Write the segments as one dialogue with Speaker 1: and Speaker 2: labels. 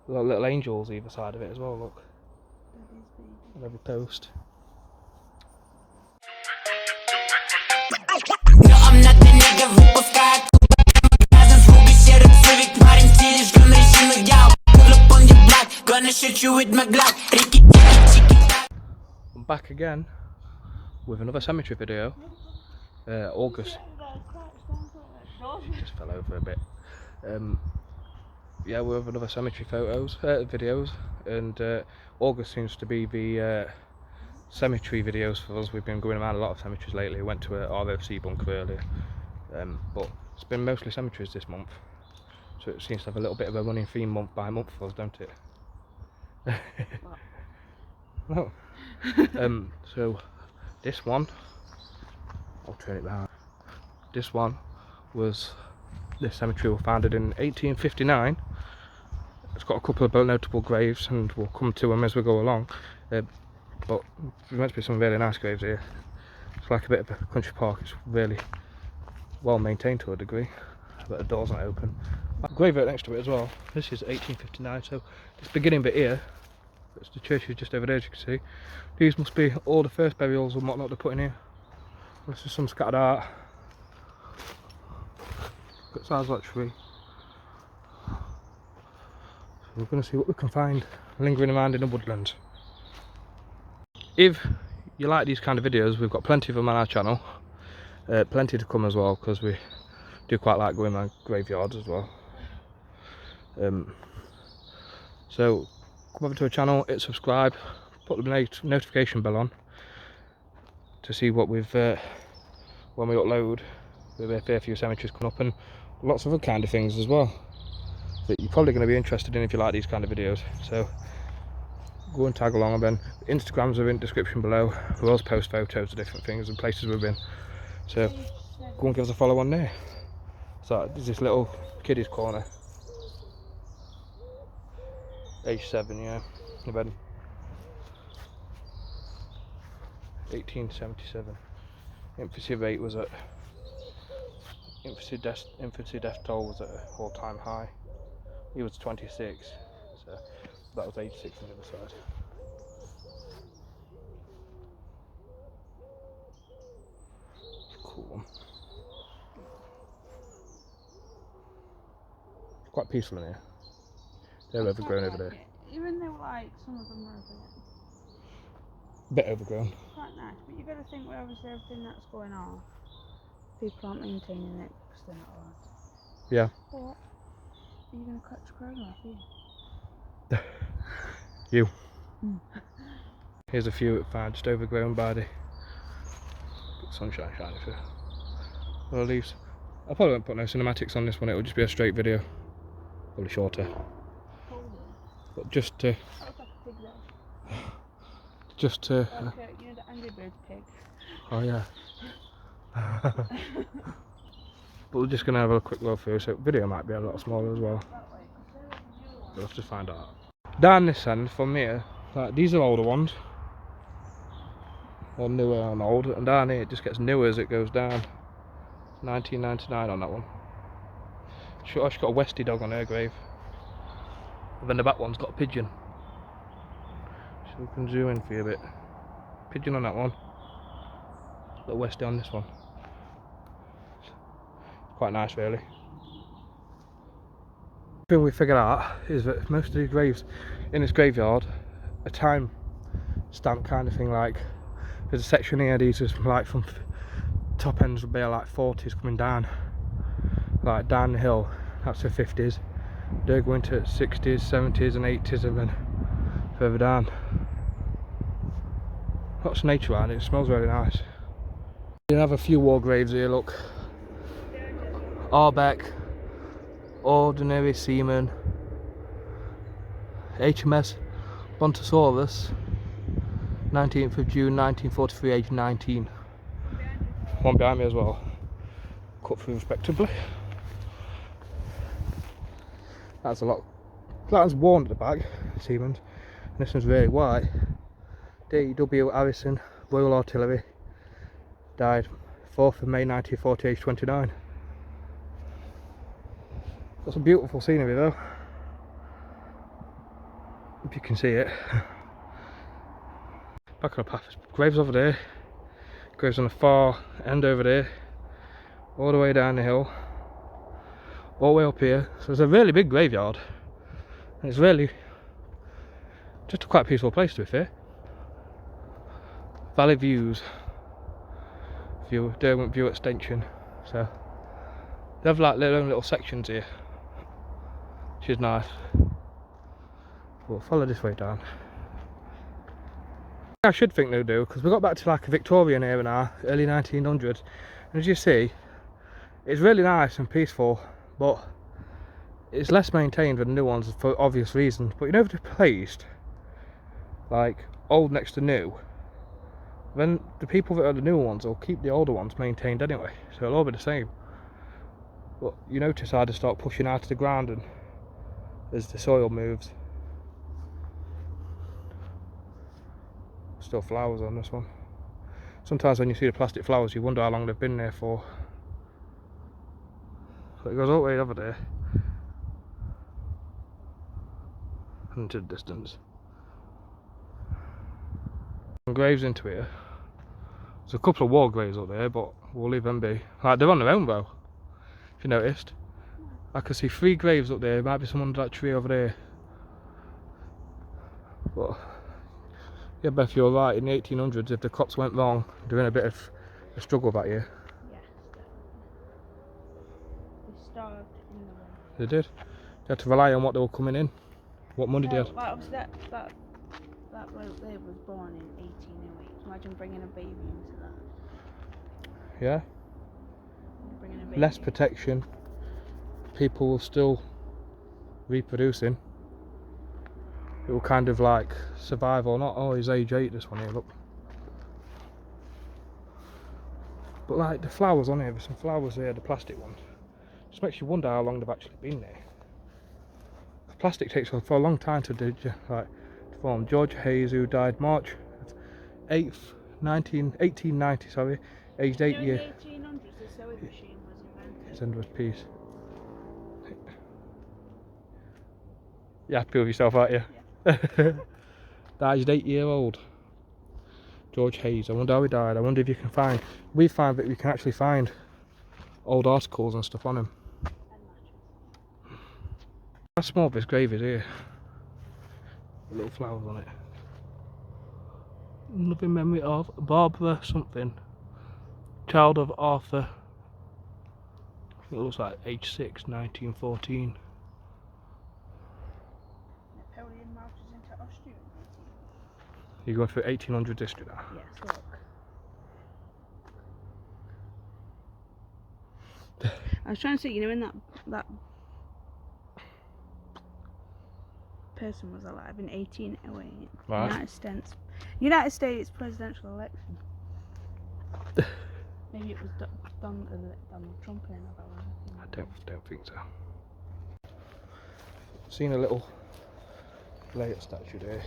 Speaker 1: Little angels either side of it as well, look. On every post.
Speaker 2: No, I'm not the nigga who выпускает звуки серых цивик. Парень стилишь, гомрежим я. Pull up on your block, gonna shoot you with my Glock. Riki, tiki, tiki.
Speaker 1: I'm back again with another cemetery video. August. She just fell over a bit. Yeah, we have another cemetery videos, and August seems to be the cemetery videos for us. We've been going around a lot of cemeteries lately. Went to a ROC bunker earlier, but it's been mostly cemeteries this month, so it seems to have a little bit of a running theme month by month for us, don't it? No. So this one, I'll turn it round. This cemetery was founded in 1859. It's got a couple of notable graves, and we'll come to them as we go along. But there's meant to be some really nice graves here. It's like a bit of a country park. It's really well maintained to a degree, but the door's not open. Grave right next to it as well. This is 1859, so this beginning bit here, it's the church is just over there, as you can see. These must be all the first burials and whatnot they're putting here. This is some scattered art. It sounds like tree. So we're going to see what we can find lingering around in the woodland. If you like these kind of videos, we've got plenty of them on our channel. Plenty to come as well, because we do quite like going around graveyards as well. So come over to our channel, hit subscribe, put the notification bell on to see what we've when we upload. There'll be a fair few cemeteries coming up and lots of other kind of things as well that you're probably going to be interested in if you like these kind of videos. So go and tag along, and then Instagrams are in the description below. We always post photos of different things and places we've been, so go and give us a follow on there. So there's this little kiddies corner, age 7, yeah, and then 1877 infancy rate was at infancy death toll was at an all-time high. He was 26, so that was age 6 on the other side. Cool. It's quite peaceful in here. They're overgrown over there.
Speaker 3: Even though like some of them are
Speaker 1: A bit overgrown.
Speaker 3: quite nice, but you've got to think with obviously everything that's going on, people aren't maintaining it because they're not allowed.
Speaker 1: Yeah.
Speaker 3: But are you going to catch corona off you?
Speaker 1: You. Here's a few that found just overgrown by the sunshine shining through. Well, leaves. I probably won't put no cinematics on this one, it'll just be a straight video. Probably shorter. But just to...
Speaker 3: That looks like a pig though.
Speaker 1: Just to...
Speaker 3: Like, you know the Angry Birds pig?
Speaker 1: Oh yeah. But we're just going to have a quick look through, so video might be a lot smaller as well. We'll have to find out. Down this end, from here, like, these are older ones. Or newer and old, and down here it just gets newer as it goes down. 1999 on that one. She's got a Westie dog on her grave. And then the back one's got a pigeon. So we can zoom in for you a bit. Pigeon on that one. Little Westie on this one. Quite nice really. The thing we figured out is that most of these graves in this graveyard are time stamp kind of thing. Like there's a section here, these are like from top ends would be like 40s coming down, like down the hill, that's the 50s. They're going to 60s, 70s and 80s, and then further down. Lots of nature around it, it smells really nice. You have a few war graves here, look. Arbeck, Ordinary Seaman, HMS Brontosaurus, 19th of June 1943, age 19. One behind me as well, cut through respectively. That's a lot. That one's worn at the back, Seaman's, and this one's very white. D.W. Harrison, Royal Artillery, died 4th of May 1940, age 29. Got some beautiful scenery though. if you can see it. Back on the path, graves over there, graves on the far end over there, all the way down the hill, all the way up here. So it's a really big graveyard. And it's really just a quite peaceful place, to be fair. Valley Views, Derwent View Extension. So they have like their own little sections here, which is nice. We'll follow this way down. I should think they'll do, because we got back to like a Victorian era now, early 1900s, and as you see, it's really nice and peaceful, but it's less maintained than the new ones for obvious reasons. But you know, if they're placed like old next to new, then the people that are the newer ones will keep the older ones maintained anyway, so it'll all be the same. But you notice how they start pushing out of the ground and as the soil moves. Still flowers on this one. Sometimes when you see the plastic flowers you wonder how long they've been there for. So it goes all the way over there and to the distance. And graves into here. There's a couple of war graves up there, but we'll leave them be. Like, they're on their own though, if you noticed. I can see 3 graves up there, might be some under that tree over there. But yeah, Beth, you're right, in the 1800s, if the crops went wrong, they're in a bit of a struggle that year.
Speaker 3: Yes, definitely. They starved in the winter.
Speaker 1: They did. They had to rely on what they were coming in, what money they had.
Speaker 3: Like, obviously that bloke there was born in 1808. Imagine bringing a baby into that.
Speaker 1: Yeah.
Speaker 3: Bringing a baby.
Speaker 1: Less protection. People were still reproducing. It will kind of like survive or not. Oh, he's age 8, this one here, look. But like the flowers on here, there's some flowers here, the plastic ones. Just makes you wonder how long they've actually been there. The plastic takes for a long time to form. George Hayes, who died March 8th, 1890, sorry, aged 8 years.
Speaker 3: In the 1800s, the sewing machine was invented.
Speaker 1: His end was peace. You happy with yourself, aren't you? Yeah. Died 8-year-old. George Hayes. I wonder how he died. I wonder if you can find. We find that we can actually find old articles and stuff on him. How small this grave is here. Little flowers on it. Loving memory of Barbara something. Child of Arthur. It looks like age 6, 1914.
Speaker 3: Napoleon marches into Austria.
Speaker 1: You're going through 1800 history now.
Speaker 3: Yes, look. I was trying to say, you know, when that person was alive in 1808,
Speaker 1: Right.
Speaker 3: United States presidential election. Maybe it was Donald Trump in it.
Speaker 1: I don't think so. Seen a little later statue there.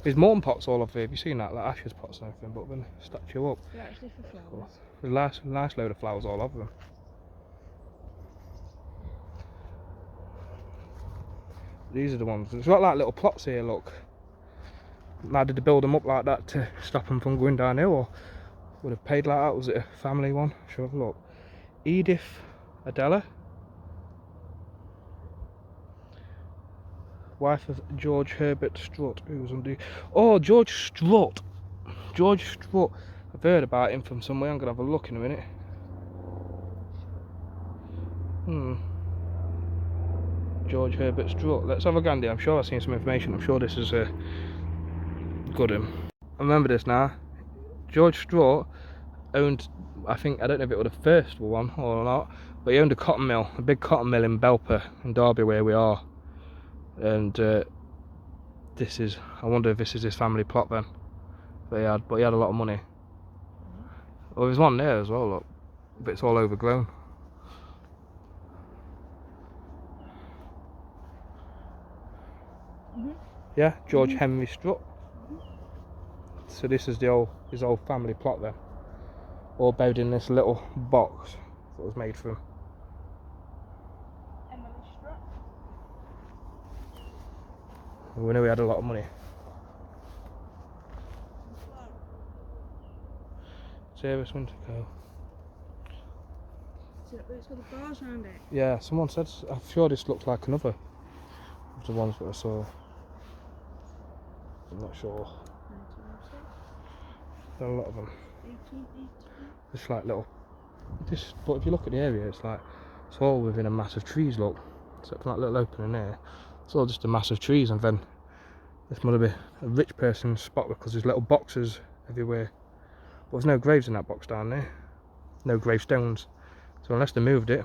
Speaker 1: There's morn pots all over here. Have you seen that? Like ashes pots and everything, but then statue up.
Speaker 3: They're actually for flowers.
Speaker 1: There's a nice load of flowers all over them. These are the ones. It's got like little plots here, look. Now, did they build them up like that to stop them from going downhill, or would have paid like that? Was it a family one? Should have a look. Edith Adela, wife of George Herbert Strutt, who was under. Oh, George Strutt. George Strutt. I've heard about him from somewhere. I'm gonna have a look in a minute. George Herbert Strutt. Let's have a gander. I'm sure I've seen some information. I'm sure this is a good one. I remember this now. George Strutt owned, I don't know if it was the first one or not, but he owned a cotton mill, a big cotton mill in Belper in Derby, where we are. And this is, I wonder if this is his family plot then. But he had a lot of money. Well, there's one there as well, look, but it's all overgrown. Yeah, George Henry Strutt. So this is his old family plot then, all buried in this little box that was made for him. We knew we had a lot of money. Service winter coat.
Speaker 3: It's got the bars around it.
Speaker 1: Yeah, someone said, I'm sure this looked like another of the ones that I saw. I'm not sure.
Speaker 3: 1906.
Speaker 1: There are a lot of them.
Speaker 3: 1880.
Speaker 1: It's like little. But if you look at the area, it's all within a mass of trees. Look, except for that little opening there. It's all just a mass of trees, and then this must be a rich person's spot because there's little boxes everywhere. But there's no graves in that box down there. No gravestones. So unless they moved it,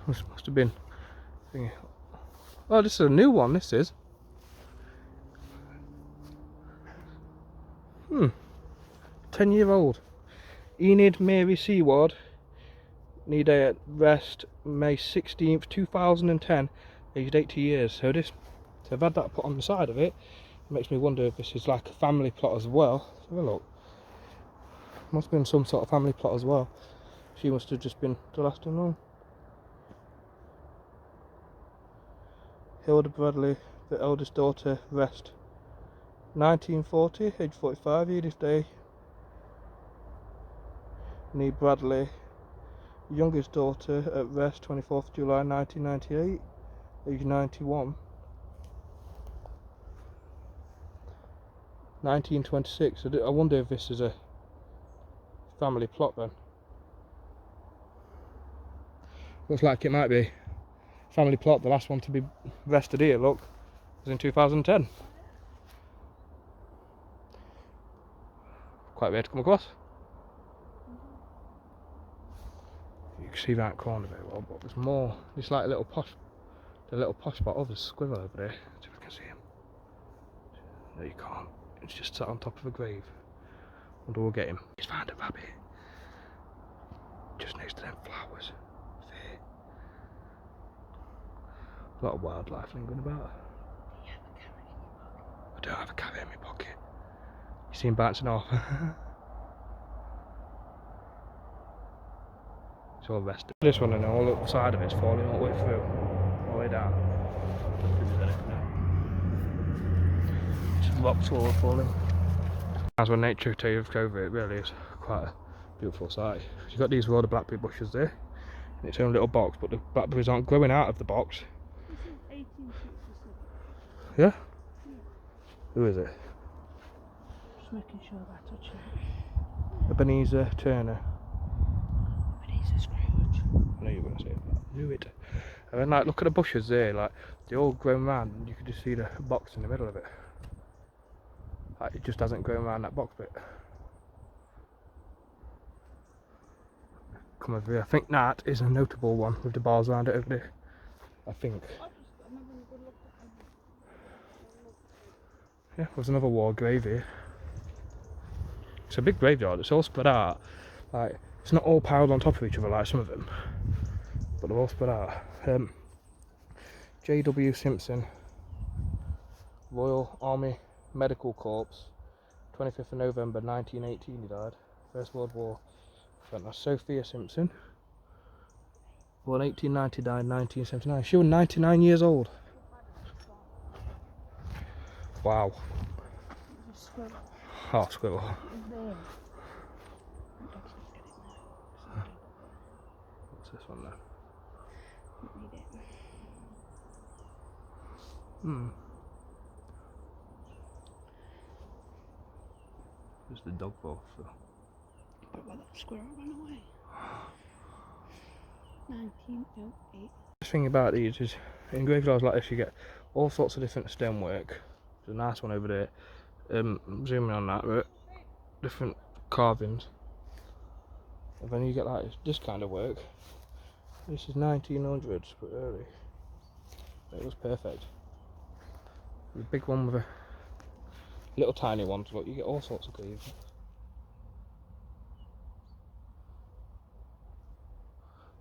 Speaker 1: must have been. Oh, this is a new one. This is. 10-year-old. Enid Mary Seward. Need a rest. May 16th, 2010. Aged 80 years. So I've had that put on the side of it. It makes me wonder if this is like a family plot as well. Let's have a look. Must have been some sort of family plot as well. She must have just been the last one on. Hilda Bradley, the eldest daughter, rest. 1940, age 45, Edith Day. Nee Bradley, youngest daughter, at rest, 24th July 1998, age 91. 1926, I wonder if this is a family plot then. Looks like it might be. Family plot, the last one to be rested here, look, was in 2010. Quite rare to come across. You can see that corner very well, but there's more. It's like a little posh, spot. Oh, there's a squirrel over there. See if we can see him. No, you can't. It's just sat on top of a grave. Wonder we'll get him. He's found a rabbit. Just next to them flowers. There. A lot of wildlife lingering about. I don't have a carrot in my pocket. You see him bouncing off. It's all rested. This one, and all the side of it's falling all the way through, all the way down. Just rocks all falling. As when nature takes over, it really is quite a beautiful sight. You've got these row of blackberry bushes there, in its own little box, but the blackberries aren't growing out of the box.
Speaker 3: This is 1866.
Speaker 1: Yeah? Who is it?
Speaker 3: Just making sure that I touch it.
Speaker 1: Ebenezer Turner.
Speaker 3: Ebenezer Scrooge.
Speaker 1: I know you were going to say that. I knew it. And then, like, look at the bushes there, like, they're all grown round, and you can just see the box in the middle of it. Like, it just hasn't grown around that box bit. Come over here. I think that is a notable one with the bars around it over there. I think. Yeah, there's another war grave here. It's a big graveyard. It's all spread out. Like, it's not all piled on top of each other like some of them, but they're all spread out. J.W. Simpson, Royal Army Medical Corps, 25th of November 1918 he died. First World War. Then that's Sophia Simpson, born 1890, died 1979. She was 99 years old. Wow. Oh, squirrel. What's this one then? There's the dog bowl. So.
Speaker 3: But that squirrel ran away. 1908.
Speaker 1: The thing about these is, in graveyards like this, you get all sorts of different stonework. There's a nice one over there. Zooming on that, but different carvings. And then you get like this kind of work. This is 1900s, but early. It was perfect. The big one with a little tiny ones, but you get all sorts of graves.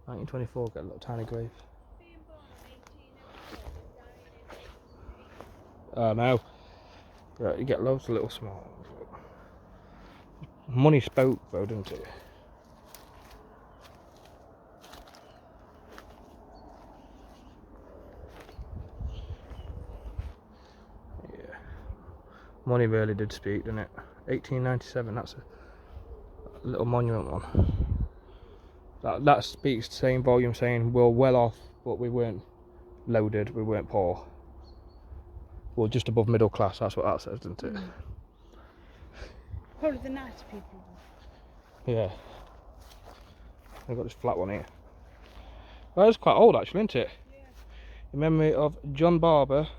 Speaker 1: (1924) get a little tiny grave. Oh no. Right, you get loads of little small ones. Money spoke though, didn't it? Money really did speak, didn't it? 1897, that's a little monument one. That speaks the same volume, saying we're well off, but we weren't loaded, we weren't poor. We're just above middle class, that's what that says, doesn't it?
Speaker 3: Probably the nice people.
Speaker 1: Yeah. I've got this flat one here. Well, it's quite old actually, isn't it?
Speaker 3: Yeah.
Speaker 1: In memory of John Barber,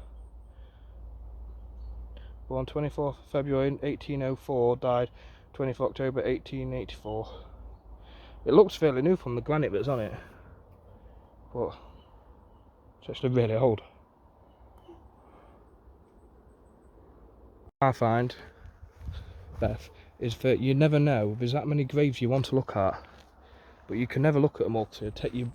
Speaker 1: born 24th February 1804, died 24th October 1884. It looks fairly new from the granite bits on it, but it's actually really old. I find, Beth, is that you never know, there's that many graves you want to look at, but you can never look at them all because it'll take you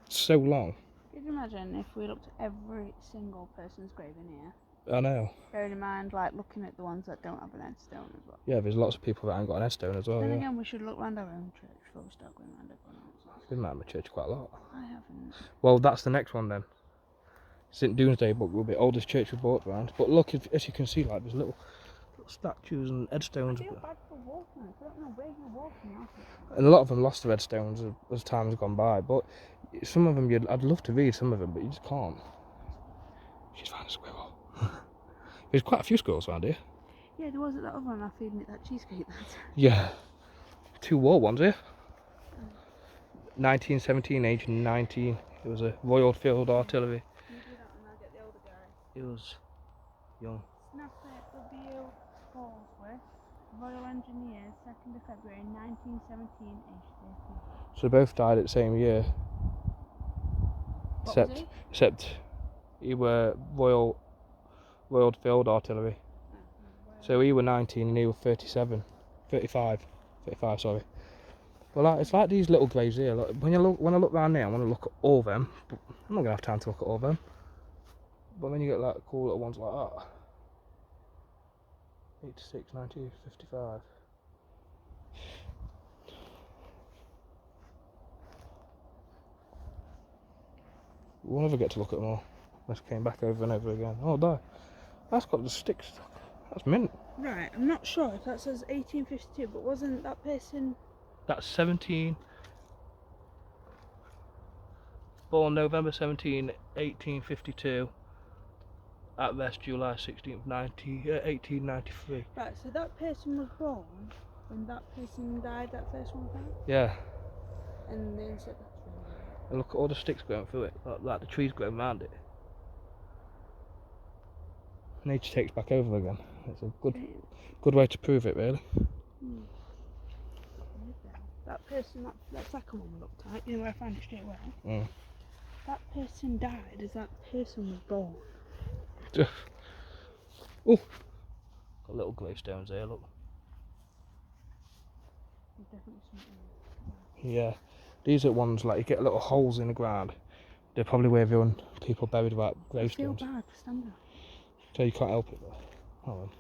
Speaker 1: so long.
Speaker 3: Could you imagine if we looked at every single person's grave in here?
Speaker 1: I know.
Speaker 3: Bearing in mind, like, looking at the ones that don't have an headstone as well.
Speaker 1: Yeah, there's lots of people that ain't got an headstone as well.
Speaker 3: Then
Speaker 1: yeah.
Speaker 3: again, we should look round our own church before we start going round everyone else's.
Speaker 1: I've been around my church quite a lot.
Speaker 3: I haven't.
Speaker 1: Well, that's the next one then. St Doomsday Book will be oldest church we bought around. But look, as you can see, like there's little statues and headstones.
Speaker 3: I feel bad for walking. I don't know where you're walking after.
Speaker 1: And a lot of them lost their headstones as time has gone by. But some of them, I'd love to read some of them, but you just can't. She's found a squirrel. There's quite a few squirrels around here.
Speaker 3: Yeah, there was that other one I feeding it that cheesecake that time.
Speaker 1: Yeah. 2 war ones here. 1917, age 19. It was a Royal Field Artillery.
Speaker 3: You do that and I'll get the older guy.
Speaker 1: It was young.
Speaker 3: Snapper W. Ballsworth, Royal Engineers, 2nd of February 1917, age 13.
Speaker 1: So they both died at the same year.
Speaker 3: What was he?
Speaker 1: Except he were Royal Field Artillery. So he were 19 and he were 35, sorry. Well, it's like these little graves here. Look, when I look round there, I want to look at all of them. But I'm not gonna have time to look at all of them. But then you get like cool little ones like that. 86, 90, 55. We'll never get to look at them all. Unless we came back over and over again. Oh, there. That's got the sticks. That's mint.
Speaker 3: Right, I'm not sure if that says 1852, but wasn't that person...
Speaker 1: That's 17. Born November 17, 1852. At rest July 16th, 1893.
Speaker 3: Right, so that person was born when that person died, that first one died?
Speaker 1: Yeah.
Speaker 3: And then said that's really
Speaker 1: And look at all the sticks going through it. Like the trees going around it. Nature takes back over again. It's a good way to prove it, really.
Speaker 3: That person, that second one looked like, you know, I found it straight away.
Speaker 1: Mm.
Speaker 3: That person died as that person was born.
Speaker 1: Oh, got little gravestones there, look.
Speaker 3: There's definitely something.
Speaker 1: Yeah, these are ones like you get little holes in the ground. They're probably where everyone people buried about
Speaker 3: I feel
Speaker 1: gravestones.
Speaker 3: bad for standing.
Speaker 1: So you can't help it though. Oh, well,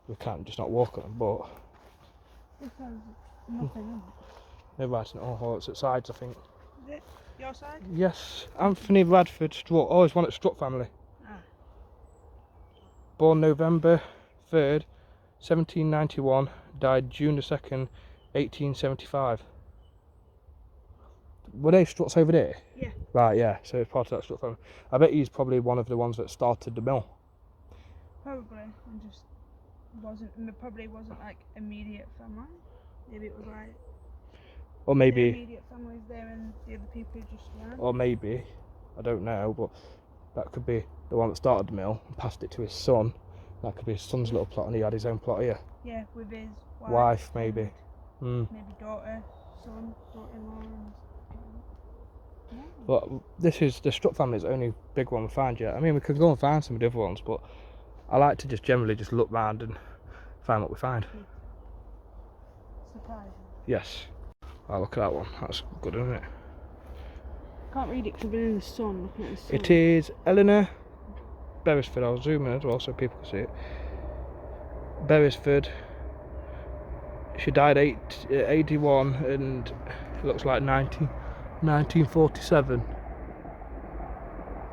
Speaker 1: we can't just not walk on them, but
Speaker 3: This has nothing in it.
Speaker 1: they're writing it all. Oh, it's at sides, I think.
Speaker 3: Is it your side?
Speaker 1: Yes, Anthony Radford Strutt. Oh, he's one at Strutt family.
Speaker 3: Ah.
Speaker 1: Born November 3rd, 1791. Died June the 2nd, 1875. Were they Strutts over there?
Speaker 3: Yeah.
Speaker 1: Right, yeah. So it's part of that Strutt family. I bet he's probably one of the ones that started the mill.
Speaker 3: Probably. And just probably wasn't like immediate family. Maybe it was like
Speaker 1: Or
Speaker 3: the
Speaker 1: maybe,
Speaker 3: immediate families there and the other people just ran.
Speaker 1: or maybe, I don't know, but that could be the one that started the mill and passed it to his son. That could be his son's little plot and he had his own plot here.
Speaker 3: Yeah, with his
Speaker 1: Wife, maybe.
Speaker 3: and maybe daughter, son, daughter-in-law and yeah.
Speaker 1: But this is the Strutt family's only big one we find yet. I mean, we could go and find some of the other ones, but I like to just generally just look round and find what we find.
Speaker 3: Surprising.
Speaker 1: Yes. Oh, look at that one. That's good, isn't it?
Speaker 3: Can't read it because I've been in the sun, looking at the sun.
Speaker 1: It is Eleanor Beresford. I'll zoom in as well so people can see it. Beresford. She died 81 and it looks like 1947.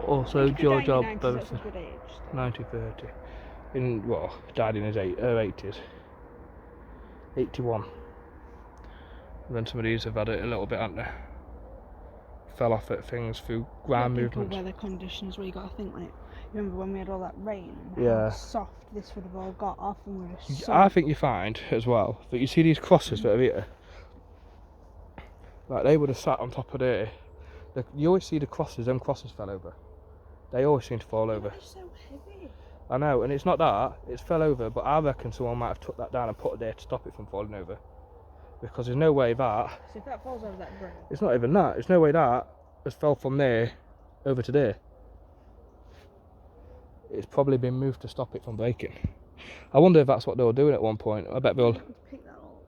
Speaker 1: Also
Speaker 3: You could die
Speaker 1: George
Speaker 3: in
Speaker 1: R.
Speaker 3: your 90s, that's a
Speaker 1: Beresford.
Speaker 3: good age.
Speaker 1: 1930. died in his 80s. 81. And then some of these have had it a little bit, haven't they? Fell off at things through ground movement.
Speaker 3: Weather conditions where you got to think like, remember when we had all that rain and
Speaker 1: Yeah.
Speaker 3: how soft this would have all got off and we were just
Speaker 1: I think you find as well that you see these crosses that are here, like they would have sat on top of there. You always see the crosses, them crosses fell over. They always seem to fall over.
Speaker 3: They're so heavy.
Speaker 1: I know, and it's not that, it's fell over, but I reckon someone might have took that down and put it there to stop it from falling over. Because there's no way that,
Speaker 3: So if that falls over that bridge.
Speaker 1: it's not even that, there's no way that has fell from there over to there. It's probably been moved to stop it from breaking. I wonder if that's what they were doing at one point. I bet
Speaker 3: Pick that up.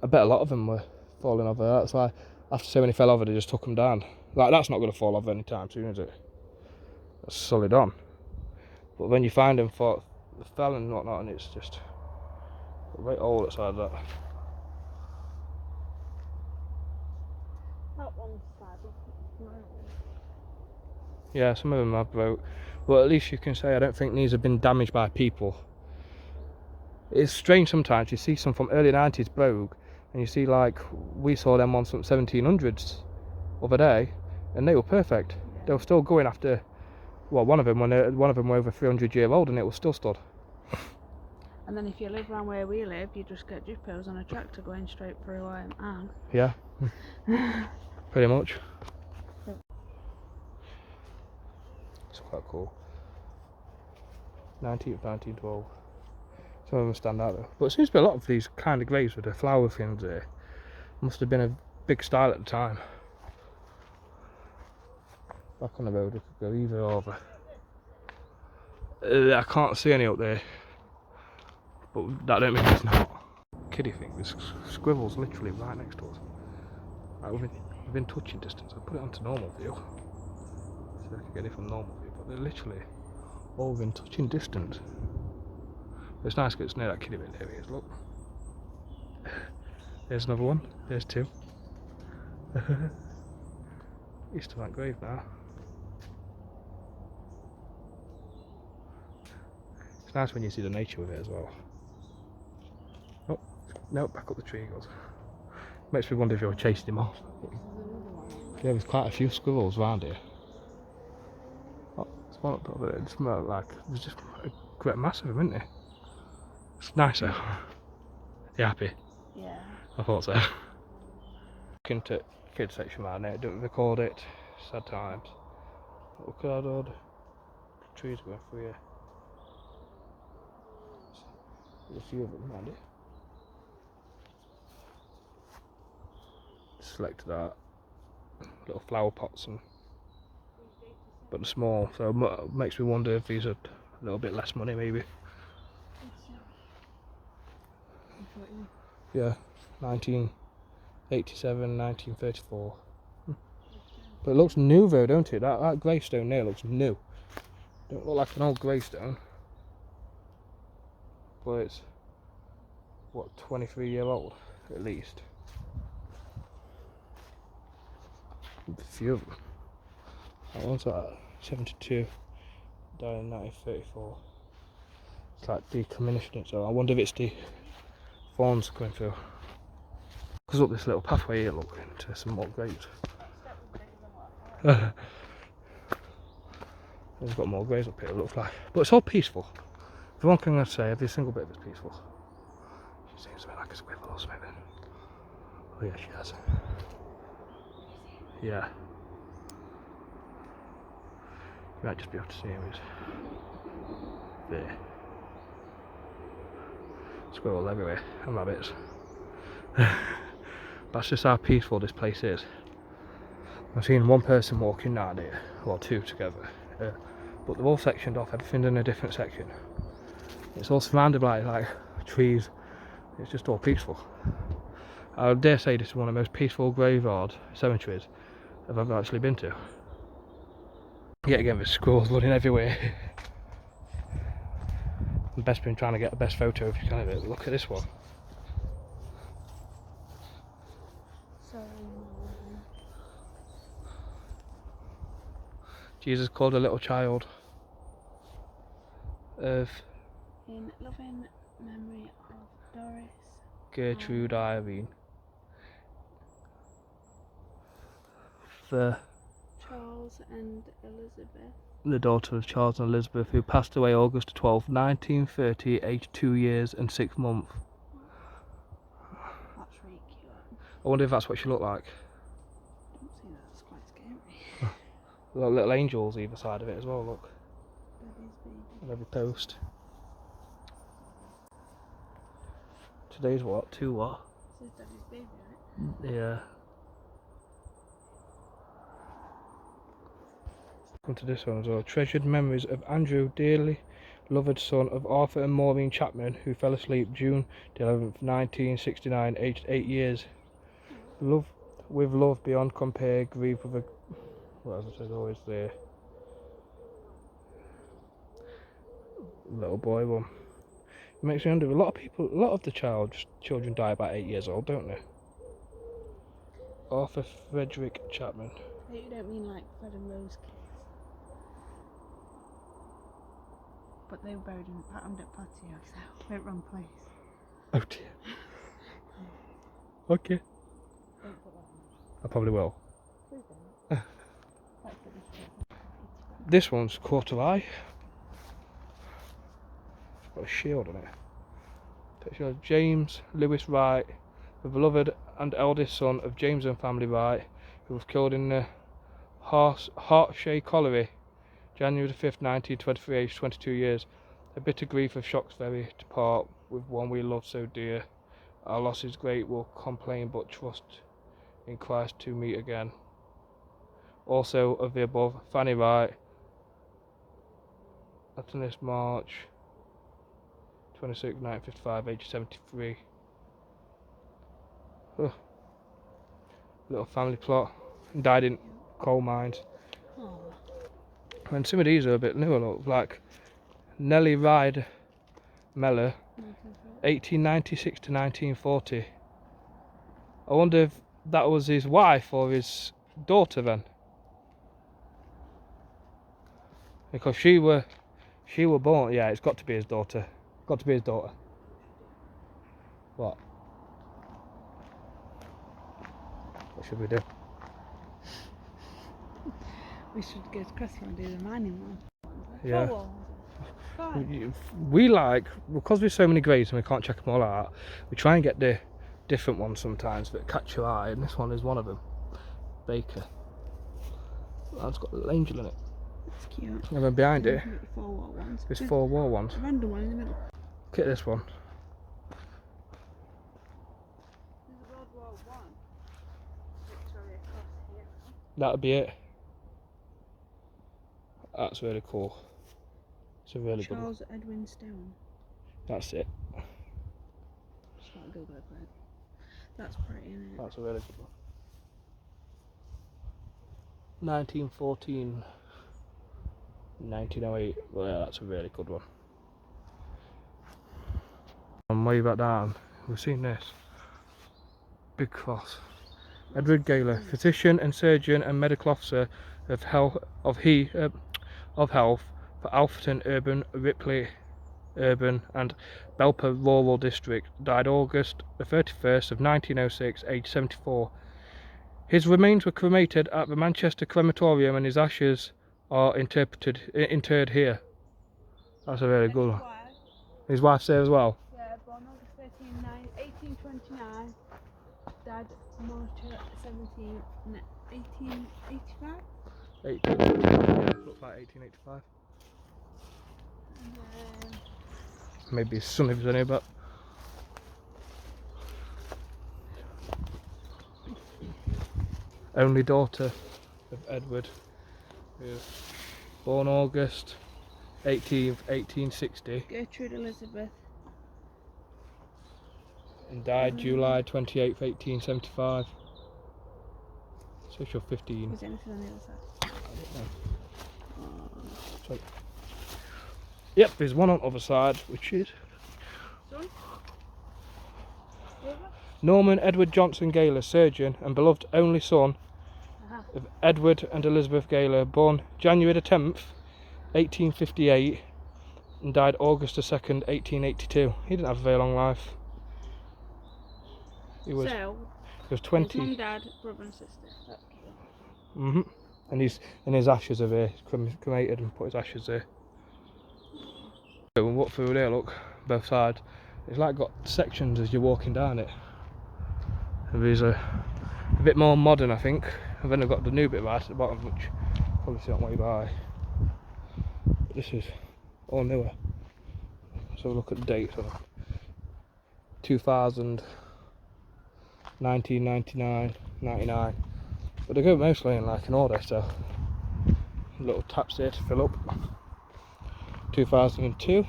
Speaker 1: I bet a lot of them were falling over. That's why after so many fell over, they just took them down. Like, that's not going to fall over anytime soon, is it? That's solid on. But when you find them fell and whatnot, and it's just a right hole outside that.
Speaker 3: That one's sad.
Speaker 1: Yeah, some of them have broke. But at least you can say I don't think these have been damaged by people. It's strange sometimes, you see some from early 90s broke, and you see like, we saw them on some 1700s other day, and they were perfect. They were still going after, well, one of them were over 300-year old and it was still stood.
Speaker 3: And then if you live around where we live, you just get jippos on a tractor going straight through Anne.
Speaker 1: Yeah, pretty much.
Speaker 3: Yep.
Speaker 1: It's quite cool. 19th, 1912. Some of them stand out though. But it seems to be a lot of these kind of graves with the flower things there. Must have been a big style at the time. Back on the road, we could go either over. I can't see any up there. But that don't mean it's not. Kiddie thing, there's squirrels literally right next to us. Like within touching distance. I'll put it onto normal view. See if I can get it from normal view. But they're literally all within touching distance. It's nice because it's near that kiddie bit. There he is, look. There's another one. There's two. He's to that grave now. It's nice when you see the nature with it as well. Oh, no, back up the tree he goes. Makes me wonder if you're chasing him off. Yeah, there's quite a few squirrels around here. Oh, there's one up over there. It smells like there's just a great mass of them, isn't there? It's nice though. You happy?
Speaker 3: Yeah.
Speaker 1: I thought so. Into kids section around there, don't record it. Sad times. Look at all the trees going through here. There's a few of them around here. Selected that. Little flower pots, but they're small, so it makes me wonder if these are a little bit less money maybe. Yeah, 1987, 1934. But it looks new though, don't it? That gravestone there looks new. Don't look like an old gravestone. But it's, what, 23-year-old at least. A few of them. That one's like 72, died in 1934. It's like decommissioning, so I wonder if it's the thorns going through. Because up this little pathway here, look, into some more graves. There's got more graves up here, it looks like. But it's all peaceful. The one thing I'd say, every single bit of it's peaceful. She seems a bit like a squirrel or something. Oh yeah, she has. Yeah. You might just be able to see him. He's there. Squirrels everywhere and rabbits. That's just how peaceful this place is. I've seen one person walking down here, or two together, but they're all sectioned off, everything's in a different section. It's all surrounded by like trees, it's just all peaceful. I dare say this is one of the most peaceful graveyard cemeteries I've ever actually been to. Yet again, there's squirrels running everywhere. I've best been trying to get the best photo if you can of it. Look at this one. Jesus called a little child of
Speaker 3: In loving memory of Doris,
Speaker 1: Gertrude Irene. The
Speaker 3: Charles and Elizabeth.
Speaker 1: daughter of Charles and Elizabeth, who passed away August 12, 1930, aged 2 years and 6 months.
Speaker 3: That's really cute.
Speaker 1: I wonder if that's what she looked like.
Speaker 3: I don't see that, it's quite scary.
Speaker 1: Little angels either side of it as well, look.
Speaker 3: Daddy's baby.
Speaker 1: On every post. Today's what? 2 what?
Speaker 3: This is Daddy's baby, right?
Speaker 1: Yeah. Come to this one as well. Treasured memories of Andrew, dearly loved son of Arthur and Maureen Chapman, who fell asleep June the 11th, 1969, aged 8 years. Love with love beyond compare, grief with a... Well, as I said, always there. Little boy one. It makes me wonder, a lot of the children die about 8 years old, don't they? Arthur Frederick Chapman.
Speaker 3: I hope you don't mean like Fred and Rose kids. But they were buried in under patio, so went wrong place.
Speaker 1: Oh dear. Okay.
Speaker 3: Don't put that on.
Speaker 1: I probably will.
Speaker 3: Please don't. Let's put this one.
Speaker 1: This one's quarter eye. Got a shield on it. Picture of James Lewis Wright, the beloved and eldest son of James and family Wright, who was killed in the Hertfordshire colliery, January the 5th, 1923, aged 22 years. A bitter grief of shocks very to part with one we love so dear. Our loss is great, we'll complain but trust in Christ to meet again. Also of the above, Fanny Wright, Atlantis March 26, 1955, age 73. Little family plot. Died in coal mines.
Speaker 3: Oh.
Speaker 1: And some of these are a bit newer, look, like Nellie Ryde Meller, 1896 to 1940. I wonder if that was his wife or his daughter then. Because she were born, yeah, it's got to be his daughter. Got to be his daughter. What? What should we do?
Speaker 3: We should go to Crystal and do the mining one.
Speaker 1: Yeah.
Speaker 3: Oh, God.
Speaker 1: We like, because there's so many grades and we can't check them all out, we try and get the different ones sometimes that catch your eye, and this one is one of them. Baker. That's got a little angel in it.
Speaker 3: That's cute.
Speaker 1: And then behind it,
Speaker 3: The 4 war ones.
Speaker 1: there's 4 war ones.
Speaker 3: A random one in the middle.
Speaker 1: Look at this one.
Speaker 3: There's a World War One. Victoria Cross here.
Speaker 1: That'll be it. That's really cool. It's a really good one.
Speaker 3: Charles Edwin Stone.
Speaker 1: That's it.
Speaker 3: Just want to Google it, but that's pretty, isn't it?
Speaker 1: That's a really good one. 1914. 1908. Well, yeah, that's a really good one. And way back down, we've seen this. Big cross. Edward Gaylor, physician and surgeon and medical officer of health for Alfreton Urban, Ripley Urban and Belper Rural District, died August the 31st of 1906, aged 74. His remains were cremated at the Manchester Crematorium and his ashes are interred here. That's a really good one. His wife's there as well.
Speaker 3: Yeah, born August 13, 1829. Died March 17, 1885.
Speaker 1: 1885, yeah, looks like 1885.
Speaker 3: And then
Speaker 1: Maybe his son lives in here, but only daughter of Edward, who was born August 18th, 1860
Speaker 3: Gertrude Elizabeth.
Speaker 1: and died July 28th, 1875. So she's 15.
Speaker 3: Was there anything on the other side?
Speaker 1: So, yep, there's one on the other side, which is
Speaker 3: Son?
Speaker 1: Norman Edward Johnson Gaylor, surgeon and beloved only son of Edward and Elizabeth Gaylor, born January the 10th, 1858, and died August the 2nd, 1882. He didn't have a very long life. He was 20.
Speaker 3: His mum, dad, brother and sister.
Speaker 1: And his ashes are there. He's cremated and put his ashes there. So we walk through there, look, both sides. It's like got sections as you're walking down it. And there's a bit more modern, I think. And then they've got the new bit right at the bottom, which probably see on way by. But this is all newer. So look at the dates on it. 2000, 1999, 99. But they go mostly in like an order, so little taps there to fill up. 2002. So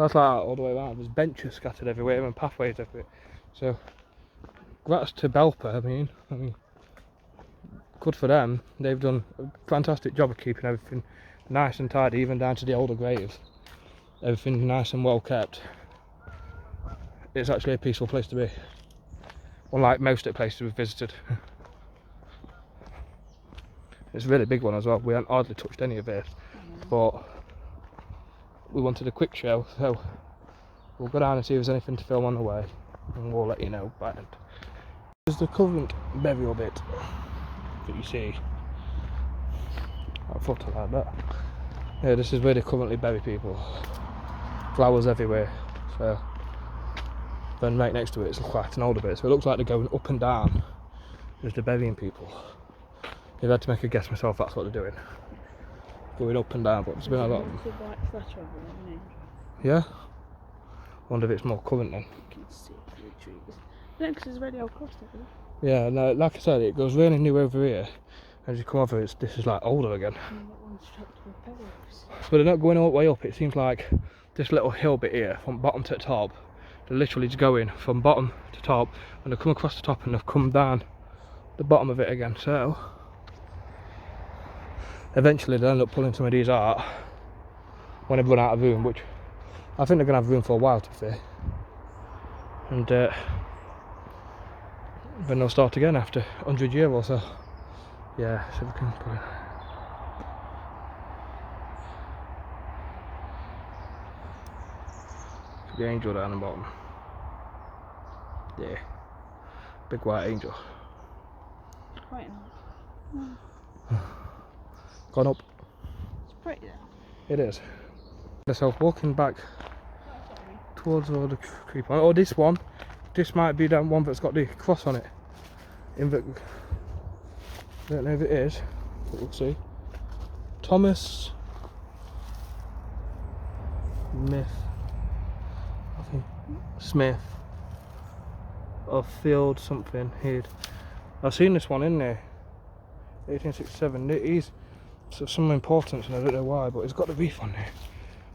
Speaker 1: that's like that all the way around. There's benches scattered everywhere and pathways everywhere. So congrats to Belper. I mean, good for them. They've done a fantastic job of keeping everything nice and tidy, even down to the older graves. Everything's nice and well kept. It's actually a peaceful place to be, unlike most of the places we've visited. It's a really big one as well. We haven't hardly touched any of it, but we wanted a quick show, so we'll go down and see if there's anything to film on the way, and we'll let you know by the end. There's the current burial bit that you see. I'll photo like that. Yeah, this is where they currently bury people. Flowers everywhere. So then right next to it, it's quite an older bit, so it looks like they're going up and down as they're burying people. If I had to make a guess myself, that's what they're doing. Going up and down, but there's been a lot of them. Yeah? I wonder if it's more current then.
Speaker 3: You can see through the trees. Yeah, because it's already all crossed, I think.
Speaker 1: Yeah, no, like I said, it goes really new over here. As you come over, this is like older again. But they're not going all the way up. It seems like this little hill bit here, from bottom to top, they're literally just going from bottom to top, and they've come across the top and they've come down the bottom of it again. So eventually they'll end up pulling some of these out when they've run out of room, which I think they're going to have room for a while, to be fair. And then they'll start again after 100 years or so. Yeah, so we can put it. The angel down the bottom. Yeah. Big white angel.
Speaker 3: Quite nice.
Speaker 1: Gone up.
Speaker 3: It's pretty though.
Speaker 1: It is. So walking back towards all the creep on. Oh, this one. This might be that one that's got the cross on it. I don't know if it is, but we'll see. Thomas Smith of Field something here. I've seen this one in there. 1867. He's some importance, and I don't know why, but it's got the reef on there.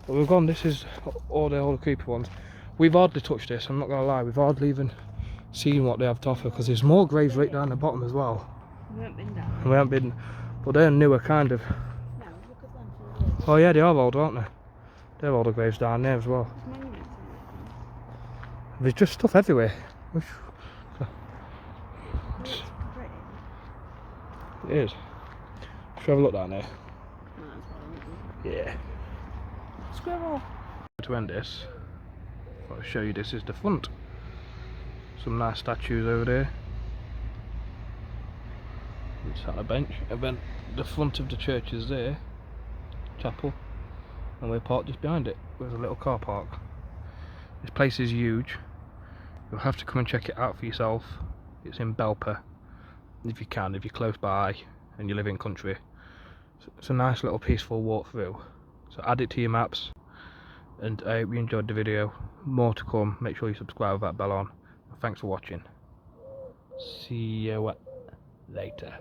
Speaker 1: But we've gone. This is all the creepy ones. We've hardly touched this. I'm not gonna lie. We've hardly even seen what they have to offer, because there's more graves right down the bottom as well.
Speaker 3: We haven't been down.
Speaker 1: We haven't been, but they're newer kind of.
Speaker 3: No, look at them for the
Speaker 1: Oh yeah, they are old, aren't they? They're older graves down there as well.
Speaker 3: There's monuments in there.
Speaker 1: There's just stuff everywhere.
Speaker 3: It's pretty.
Speaker 1: It is. Should we have a look down there?
Speaker 3: Might as well,
Speaker 1: Yeah.
Speaker 3: Squirrel.
Speaker 1: To end this, I'll show you this is the front. Some nice statues over there. It's on a bench, and then the front of the church is there, chapel, and we're parked just behind it. There's a little car park. This place is huge. You'll have to come and check it out for yourself. It's in Belper, if you can, if you're close by and you live in country. It's a nice little peaceful walk through. So add it to your maps, and I hope you enjoyed the video. More to come. Make sure you subscribe with that bell on. Thanks for watching. See you later.